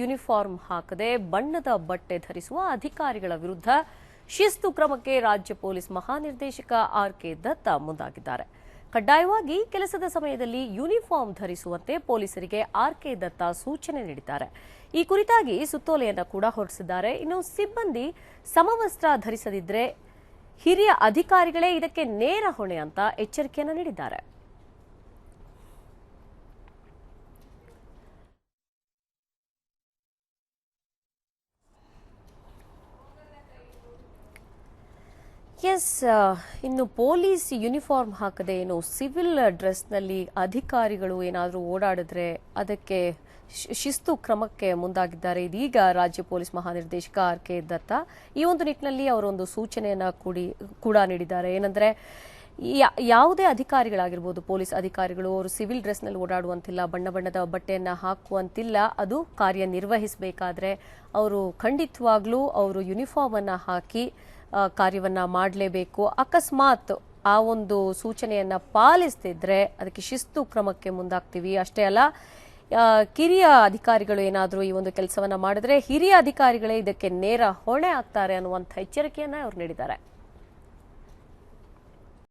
Uniform ಹಾಕದೆ ಬಣ್ಣದ ಬಟ್ಟೆ ಧರಿಸುವ ಅಧಿಕಾರಿಗಳ ವಿರುದ್ಧ ಶಿಸ್ತು ಕ್ರಮಕ್ಕೆ ರಾಜ್ಯ ಪೊಲೀಸ್ ಮಹಾನಿರ್ದೇಶಕ ಆರ್.ಕೆ. ದತ್ತ ಮುಂದಾಗಿದ್ದಾರೆ. ಕಡ್ಡಾಯವಾಗಿ ಕೆಲಸದ ಸಮಯದಲ್ಲಿ ಯೂನಿಫಾರ್ಮ್ ಧರಿಸುವಂತೆ ಪೊಲೀಸರಿಗೆ ಆರ್.ಕೆ. ದತ್ತ ಸೂಚನೆ ನೀಡಿದ್ದಾರೆ. ಈ ಕುರಿತಾಗಿ ಸುತ್ತೋಲೆಯನ್ನು ಕೂಡ ಹೊರಡಿಸಿದ್ದಾರೆ. ಇನ್ನು ಸಿಬ್ಬಂದಿ ಸಮವಸ್ತ್ರ ಧರಿಸದಿದ್ದರೆ ಹಿರಿಯ ಅಧಿಕಾರಿಗಳೇ ಇದಕ್ಕೆ ನೇರ ಹೊಣೆ ಅಂತ ಎಚ್ಚರಿಕೆಯನ್ನು ನೀಡಿದ್ದಾರೆ. ಇನ್ನು ಪೊಲೀಸ್ ಯೂನಿಫಾರ್ಮ್ ಹಾಕದೆ ಏನು ಸಿವಿಲ್ ಡ್ರೆಸ್ನಲ್ಲಿ ಅಧಿಕಾರಿಗಳು ಏನಾದರೂ ಓಡಾಡಿದ್ರೆ ಅದಕ್ಕೆ ಶಿಸ್ತು ಕ್ರಮಕ್ಕೆ ಮುಂದಾಗಿದ್ದಾರೆ. ಇದೀಗ ರಾಜ್ಯ ಪೊಲೀಸ್ ಮಹಾನಿರ್ದೇಶಕ ಆರ್.ಕೆ. ದತ್ತ ಈ ಒಂದು ನಿಟ್ಟಿನಲ್ಲಿ ಅವರೊಂದು ಸೂಚನೆಯನ್ನು ಕೂಡ ನೀಡಿದ್ದಾರೆ. ಏನಂದ್ರೆ ಯಾವುದೇ ಅಧಿಕಾರಿಗಳಾಗಿರ್ಬೋದು, ಪೊಲೀಸ್ ಅಧಿಕಾರಿಗಳು ಅವರು ಸಿವಿಲ್ ಡ್ರೆಸ್ನಲ್ಲಿ ಓಡಾಡುವಂತಿಲ್ಲ, ಬಣ್ಣ ಬಣ್ಣದ ಬಟ್ಟೆಯನ್ನು ಹಾಕುವಂತಿಲ್ಲ. ಅದು ಕಾರ್ಯನಿರ್ವಹಿಸಬೇಕಾದ್ರೆ ಅವರು ಖಂಡಿತವಾಗ್ಲೂ ಅವರು ಯೂನಿಫಾರ್ಮ್ ಅನ್ನು ಹಾಕಿ ಕಾರ್ಯವನ್ನ ಮಾಡಲೇಬೇಕು. ಅಕಸ್ಮಾತ್ ಆ ಒಂದು ಸೂಚನೆಯನ್ನ ಪಾಲಿಸದಿದ್ರೆ ಅದಕ್ಕೆ ಶಿಸ್ತು ಕ್ರಮಕ್ಕೆ ಮುಂದಾಗ್ತೀವಿ. ಅಷ್ಟೇ ಅಲ್ಲ, ಕಿರಿಯ ಅಧಿಕಾರಿಗಳು ಏನಾದರೂ ಈ ಒಂದು ಕೆಲಸವನ್ನ ಮಾಡಿದ್ರೆ ಹಿರಿಯ ಅಧಿಕಾರಿಗಳೇ ಇದಕ್ಕೆ ನೇರ ಹೊಣೆ ಆಗ್ತಾರೆ ಅನ್ನುವಂಥ ಎಚ್ಚರಿಕೆಯನ್ನ ಅವರು ನೀಡಿದ್ದಾರೆ.